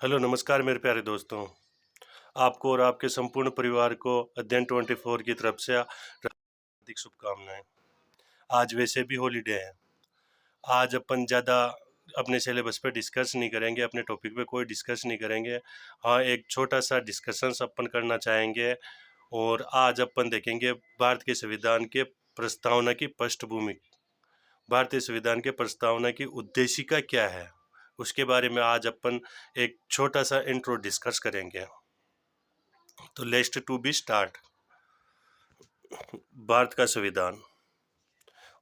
Hello नमस्कार मेरे प्यारे दोस्तों। आपको और आपके संपूर्ण परिवार को अध्ययन 24 की तरफ से हार्दिक शुभकामनाएं। आज वैसे भी हॉलीडे है। आज अपन ज़्यादा अपने सिलेबस पे डिस्कस नहीं करेंगे, अपने टॉपिक पे कोई डिस्कस नहीं करेंगे। हाँ, एक छोटा सा डिस्कशंस अपन करना चाहेंगे और आज अपन देखेंगे भारत के संविधान के प्रस्तावना की पृष्ठभूमि। भारतीय संविधान के प्रस्तावना की उद्देशिका क्या है, उसके बारे में आज अपन एक छोटा सा इंट्रो डिस्कस करेंगे। तो let's to be start. Bharat का संविधान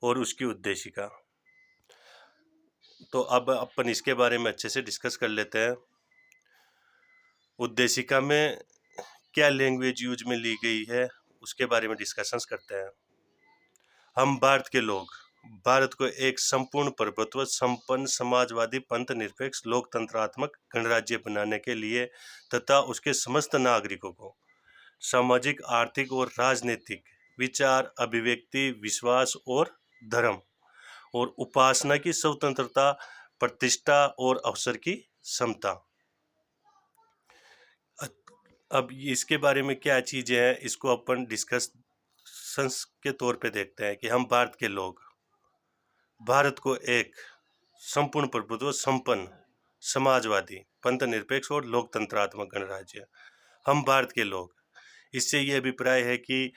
और उसकी उद्देशिका। तो अब अपन इसके बारे में अच्छे से डिस्कस कर लेते हैं। उद्देशिका में क्या लैंग्वेज यूज में ली गई है उसके बारे में डिस्कशंस करते हैं। हम भारत के लोग भारत को एक संपूर्ण प्रभुत्व संपन्न समाजवादी पंथ निरपेक्ष लोकतंत्रात्मक गणराज्य बनाने के लिए तथा उसके समस्त नागरिकों को सामाजिक आर्थिक और राजनीतिक विचार अभिव्यक्ति विश्वास और धर्म और उपासना की स्वतंत्रता प्रतिष्ठा और अवसर की समता। अब इसके बारे में क्या चीज़ें हैं इसको अपन डिस्कशंस के तौर पे देखते हैं कि हम भारत के लोग भारत को एक संपूर्ण प्रभुत्व संपन्न समाजवादी पंथ निरपेक्ष और लोकतंत्रात्मक गणराज्य। हम भारत के लोग, इससे ये अभिप्राय है कि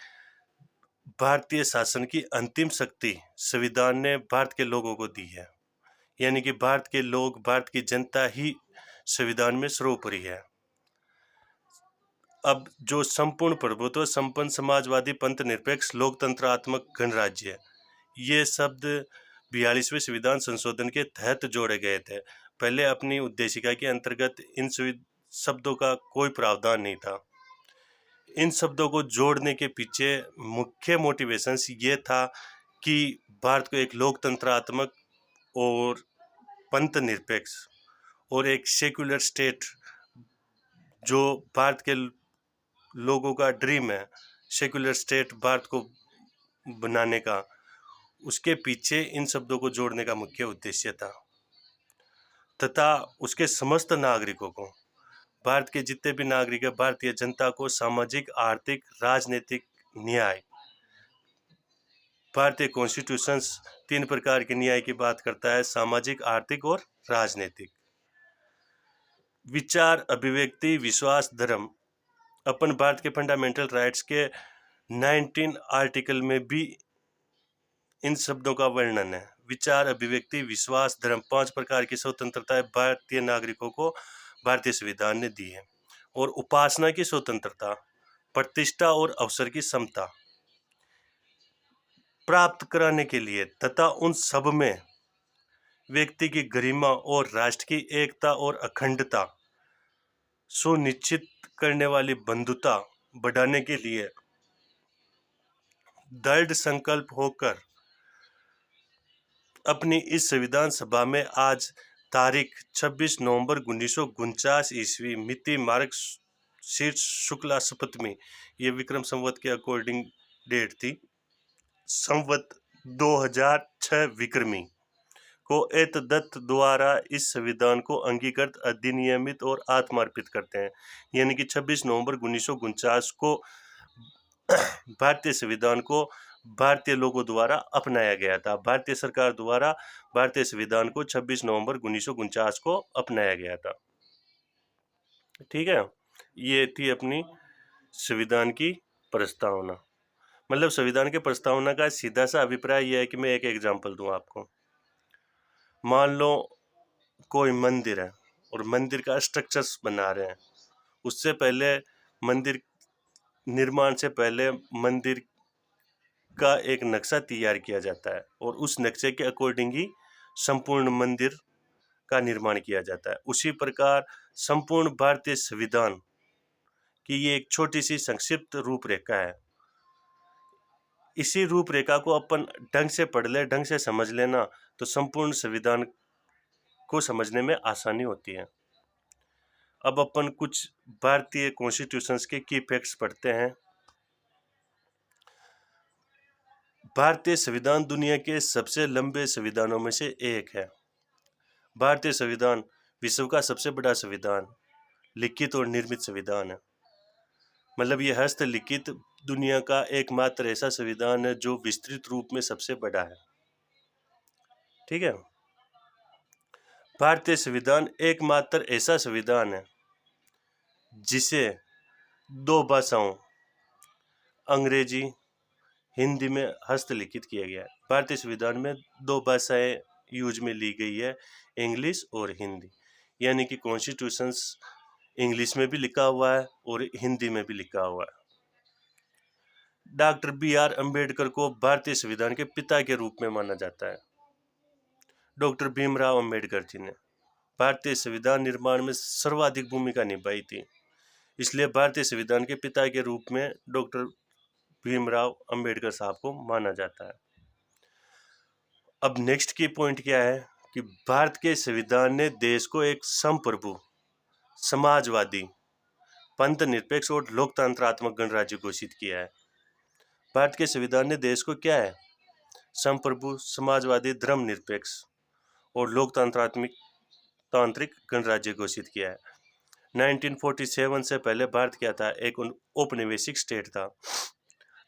भारतीय शासन की अंतिम शक्ति संविधान ने भारत के लोगों को दी है, यानी कि भारत के लोग भारत की जनता ही संविधान में सर्वोपरि है। अब जो संपूर्ण प्रभुत्व संपन्न समाजवादी पंथ निरपेक्ष लोकतंत्रात्मक गणराज्य, ये शब्द 42वें संविधान संशोधन के तहत जोड़े गए थे। पहले अपनी उद्देशिका के अंतर्गत इन शब्दों का कोई प्रावधान नहीं था। इन शब्दों को जोड़ने के पीछे मुख्य मोटिवेशंस ये था कि भारत को एक लोकतंत्रात्मक और पंथ निरपेक्ष और एक सेक्युलर स्टेट, जो भारत के लोगों का ड्रीम है, सेक्युलर स्टेट भारत को बनाने का, उसके पीछे इन शब्दों को जोड़ने का मुख्य उद्देश्य था। तथा उसके समस्त नागरिकों को, भारत के जितने भी नागरिक है, भारतीय जनता को सामाजिक आर्थिक राजनीतिक न्याय। भारतीय कॉन्स्टिट्यूशंस 3 प्रकार के न्याय की बात करता है, सामाजिक आर्थिक और राजनीतिक। विचार अभिव्यक्ति विश्वास धर्म, अपन भारत के फंडामेंटल राइट्स के 19 आर्टिकल में भी इन शब्दों का वर्णन है। विचार अभिव्यक्ति विश्वास धर्म 5 प्रकार की स्वतंत्रता भारतीय नागरिकों को भारतीय संविधान ने दी है। और उपासना की स्वतंत्रता, प्रतिष्ठा और अवसर की समता प्राप्त कराने के लिए तथा उन सब में व्यक्ति की गरिमा और राष्ट्र की एकता और अखंडता सुनिश्चित करने वाली बंधुता बढ़ाने के लिए दृढ़ संकल्प होकर अपनी इस संविधान सभा में आज तारीख 26 नवंबर 1949 ईस्वी मिति मार्ग शीर्ष शुक्ला सप्तमी, ये विक्रम संवत के अकॉर्डिंग डेट थी, संवत 2006 विक्रमी को एतदत्त द्वारा इस संविधान को अंगीकृत अधिनियमित और आत्मार्पित करते हैं। यानी कि 26 नवंबर 1949 को भारतीय संविधान को भारतीय लोगों द्वारा अपनाया गया था। भारतीय सरकार द्वारा भारतीय संविधान को 26 नवंबर 1949 को अपनाया गया था। ठीक है, ये थी अपनी संविधान की प्रस्तावना। मतलब संविधान के प्रस्तावना का सीधा सा अभिप्राय यह है कि मैं एक एग्जांपल दूं आपको। मान लो कोई मंदिर है और मंदिर का स्ट्रक्चर्स बना रहे हैं, उससे पहले मंदिर निर्माण से पहले मंदिर का एक नक्शा तैयार किया जाता है और उस नक्शे के अकॉर्डिंग ही संपूर्ण मंदिर का निर्माण किया जाता है। उसी प्रकार संपूर्ण भारतीय संविधान की ये एक छोटी सी संक्षिप्त रूपरेखा है। इसी रूपरेखा को अपन ढंग से पढ़ ले, ढंग से समझ लेना, तो संपूर्ण संविधान को समझने में आसानी होती है। अब अपन कुछ भारतीय कॉन्स्टिट्यूशंस के की फैक्ट्स पढ़ते हैं। भारतीय संविधान दुनिया के सबसे लंबे संविधानों में से एक है। भारतीय संविधान विश्व का सबसे बड़ा संविधान लिखित और निर्मित संविधान है। मतलब ये हस्तलिखित दुनिया का एकमात्र ऐसा संविधान है जो विस्तृत रूप में सबसे बड़ा है। ठीक है। भारतीय संविधान एकमात्र ऐसा संविधान है जिसे दो भाषाओं अंग्रेजी हिंदी में हस्तलिखित किया गया है। भारतीय संविधान में दो भाषाएं यूज में ली गई है, इंग्लिश और हिंदी। यानी कि कॉन्स्टिट्यूशंस इंग्लिश में भी लिखा हुआ है और हिंदी में भी लिखा हुआ है। Doctor B.R. अम्बेडकर को भारतीय संविधान के पिता के रूप में माना जाता है। डॉक्टर भीमराव अम्बेडकर जी ने भारतीय संविधान निर्माण में सर्वाधिक भूमिका निभाई थी, इसलिए भारतीय संविधान के पिता के रूप में डॉक्टर भीमराव अम्बेडकर साहब को माना जाता है। अब नेक्स्ट की पॉइंट क्या है कि भारत के संविधान ने देश को एक संप्रभु, समाजवादी, पंथ निरपेक्ष और लोकतंत्रात्मक गणराज्य घोषित किया है। भारत के संविधान ने देश को क्या है, संप्रभु, समाजवादी, धर्मनिरपेक्ष और तांत्रिक गणराज्य घोषित किया है। 1947 से पहले भारत क्या था, एक औपनिवेशिक स्टेट था।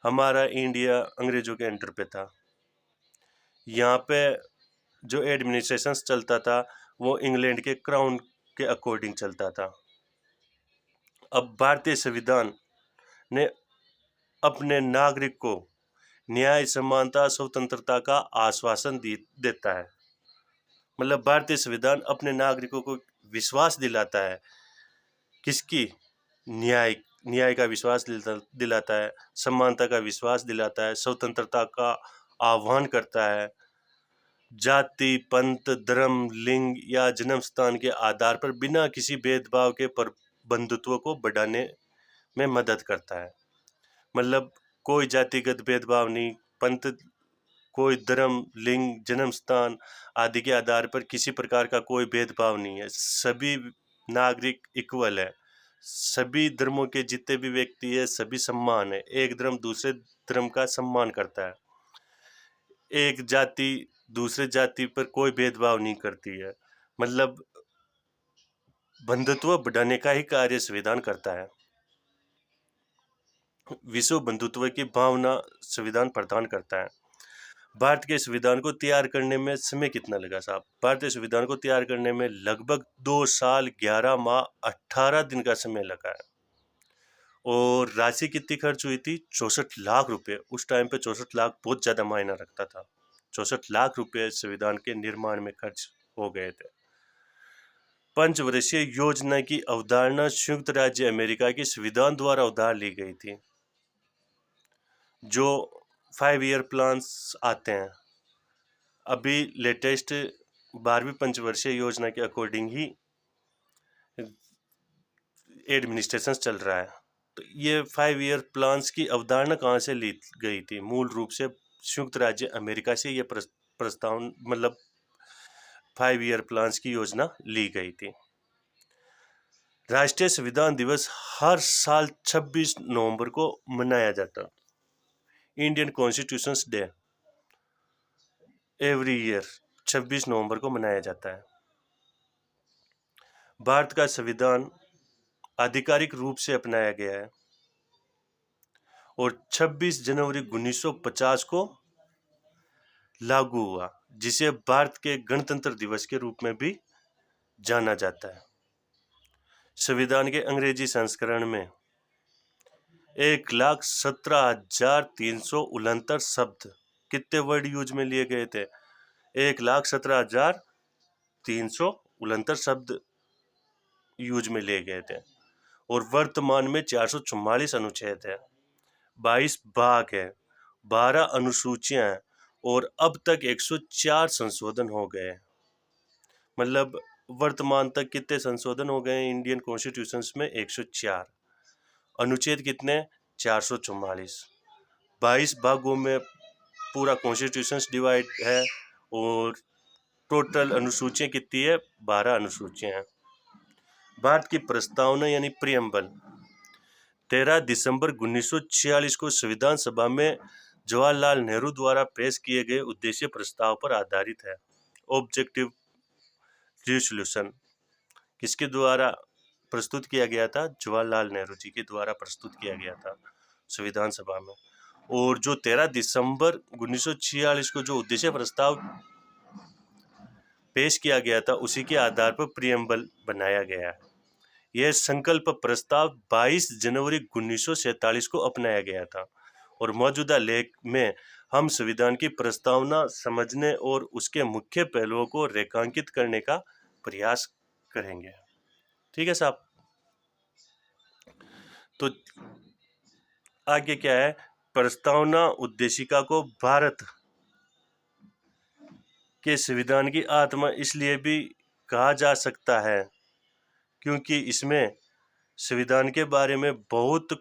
हमारा इंडिया अंग्रेजों के अंडर पे था। यहाँ पे जो एडमिनिस्ट्रेशन चलता था वो इंग्लैंड के क्राउन के अकॉर्डिंग चलता था। अब भारतीय संविधान ने अपने नागरिक को न्याय, समानता, स्वतंत्रता का आश्वासन देता है। मतलब भारतीय संविधान अपने नागरिकों को विश्वास दिलाता है, किसकी, न्याय का विश्वास दिलाता है, समानता का विश्वास दिलाता है, स्वतंत्रता का आह्वान करता है, जाति, पंथ, धर्म, लिंग या जन्म स्थान के आधार पर बिना किसी भेदभाव के बंधुत्व को बढ़ाने में मदद करता है। मतलब कोई जातिगत भेदभाव नहीं, पंथ, कोई धर्म, लिंग, जन्म स्थान आदि के आधार पर किसी प्रकार का कोई भेदभाव नहीं है। सभी नागरिक इक्वल है, सभी धर्मों के जितने भी व्यक्ति है सभी सम्मान है। एक धर्म दूसरे धर्म का सम्मान करता है, एक जाति दूसरे जाति पर कोई भेदभाव नहीं करती है। मतलब बंधुत्व बढ़ाने का ही कार्य संविधान करता है। विश्व बंधुत्व की भावना संविधान प्रदान करता है। भारत के संविधान को तैयार करने में समय कितना लगा साहब? भारतीय संविधान को तैयार करने में लगभग 2 साल 11 माह 18 दिन का समय लगा है। और राशि कितनी खर्च हुई थी? 64 लाख रुपए। उस टाइम पे 64 लाख बहुत ज़्यादा मायना रखता था। 64 लाख रुपए संविधान के निर्माण में खर्च हो गए थे। पंचवर्षीय योजना की अवधारणा संयुक्त राज्य अमेरिका के संविधान द्वारा उधार ली गई थी। जो 5 ईयर प्लान्स आते हैं, अभी लेटेस्ट 12वीं पंचवर्षीय योजना के अकॉर्डिंग ही एडमिनिस्ट्रेशन चल रहा है। तो ये 5 ईयर प्लान्स की अवधारणा कहाँ से ली गई थी? मूल रूप से संयुक्त राज्य अमेरिका से ये प्रस्ताव, मतलब 5 ईयर प्लान्स की योजना ली गई थी। राष्ट्रीय संविधान दिवस हर साल 26 नवंबर को मनाया जाता। Indian constitutions day every year 26 नवंबर को मनाया जाता है। भारत का संविधान आधिकारिक रूप से अपनाया गया है और 26 जनवरी 1950 को लागू हुआ, जिसे भारत के गणतंत्र दिवस के रूप में भी जाना जाता है। संविधान के अंग्रेजी संस्करण में 1,17,369 शब्द, कितने वर्ड यूज में लिए गए थे? 1,17,369 शब्द यूज में लिए गए थे। और वर्तमान में 444 अनुच्छेद है, 22 भाग है, 12 अनुसूचियां हैं और अब तक 104 संशोधन हो गए। मतलब वर्तमान तक कितने संशोधन हो गए इंडियन कॉन्स्टिट्यूशन में? 104। अनुच्छेद कितने? 444। 22 भागों में पूरा कॉन्स्टिट्यूशन डिवाइड है और टोटल अनुसूचियां कितनी है? 12 अनुसूचियां हैं। भारत की प्रस्तावना यानी प्रियम्बल 13 दिसंबर 1946 को संविधान सभा में जवाहरलाल नेहरू द्वारा पेश किए गए उद्देश्य प्रस्ताव पर आधारित है। ऑब्जेक्टिव रेजोल्यूशन किसके द्वारा प्रस्तुत किया गया था, जवाहरलाल नेहरू जी के द्वारा प्रस्तुत किया गया था संविधान सभा में। और जो 13 दिसंबर 1946 को जो उद्देश्य प्रस्ताव पेश किया गया था, उसी के आधार पर प्रियम्बल बनाया गया है। यह संकल्प प्रस्ताव 22 जनवरी 1947 को अपनाया गया था और मौजूदा लेख में हम संविधान की प्रस्तावना समझने और उसके मुख्य पहलुओं को रेखांकित करने का प्रयास करेंगे। ठीक है साहब। तो आगे क्या है, प्रस्तावना उद्देशिका को भारत के संविधान की आत्मा इसलिए भी कहा जा सकता है क्योंकि इसमें संविधान के बारे में बहुत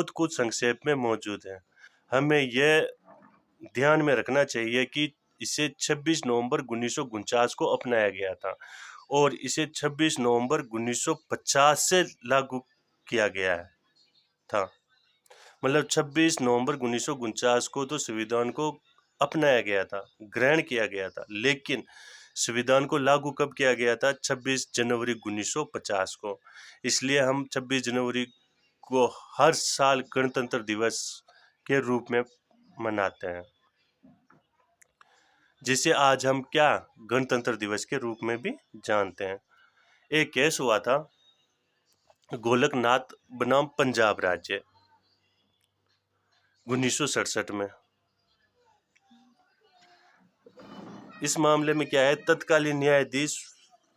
कुछ संक्षेप में मौजूद है। हमें यह ध्यान में रखना चाहिए कि इसे 26 नवंबर 1949 को अपनाया गया था और इसे 26 नवंबर 1950 से लागू किया गया था। मतलब 26 नवंबर 1949 को तो संविधान को अपनाया गया था, ग्रहण किया गया था, लेकिन संविधान को लागू कब किया गया था? 26 जनवरी 1950 को। इसलिए हम 26 जनवरी को हर साल गणतंत्र दिवस के रूप में मनाते हैं, जिसे आज हम क्या गणतंत्र दिवस के रूप में भी जानते हैं। एक केस हुआ था गोलकनाथ बनाम पंजाब राज्य 1967 में। इस मामले में क्या है, तत्कालीन न्यायाधीश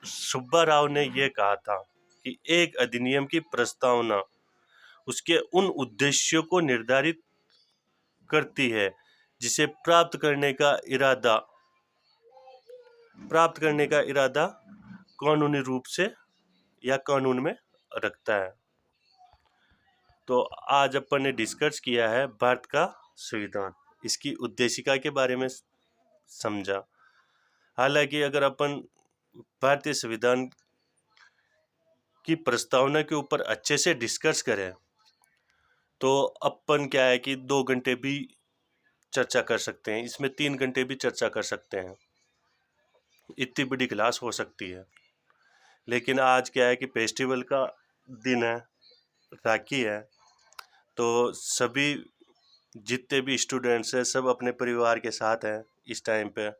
सुब्बा राव ने यह कहा था कि एक अधिनियम की प्रस्तावना उसके उन उद्देश्यों को निर्धारित करती है जिसे प्राप्त करने का इरादा कानूनी रूप से या कानून में रखता है। तो आज अपन ने डिस्कस किया है भारत का संविधान, इसकी उद्देशिका के बारे में समझा। हालांकि अगर अपन भारतीय संविधान की प्रस्तावना के ऊपर अच्छे से डिस्कस करें तो अपन क्या है कि 2 घंटे भी चर्चा कर सकते हैं, इसमें 3 घंटे भी चर्चा कर सकते हैं, इतनी बड़ी क्लास हो सकती है। लेकिन आज क्या है कि फेस्टिवल का दिन है, राखी है, तो सभी जितने भी स्टूडेंट्स हैं सब अपने परिवार के साथ हैं इस टाइम पे।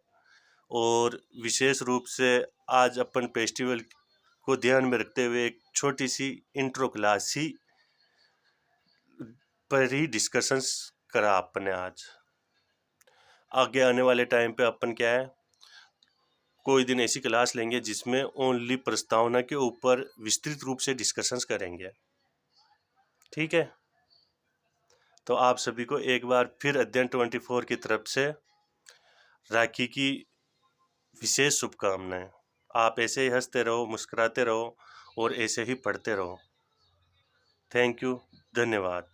और विशेष रूप से आज अपन फेस्टिवल को ध्यान में रखते हुए एक छोटी सी इंट्रो क्लास ही पर ही डिस्कशंस करा अपन ने। आज आगे आने वाले टाइम पे अपन क्या है, कोई दिन ऐसी क्लास लेंगे जिसमें ओनली प्रस्तावना के ऊपर विस्तृत रूप से डिस्कशंस करेंगे। ठीक है। तो आप सभी को एक बार फिर अध्ययन 24 की तरफ से राखी की विशेष शुभकामनाएं। आप ऐसे ही हंसते रहो, मुस्कुराते रहो और ऐसे ही पढ़ते रहो। थैंक यू, धन्यवाद।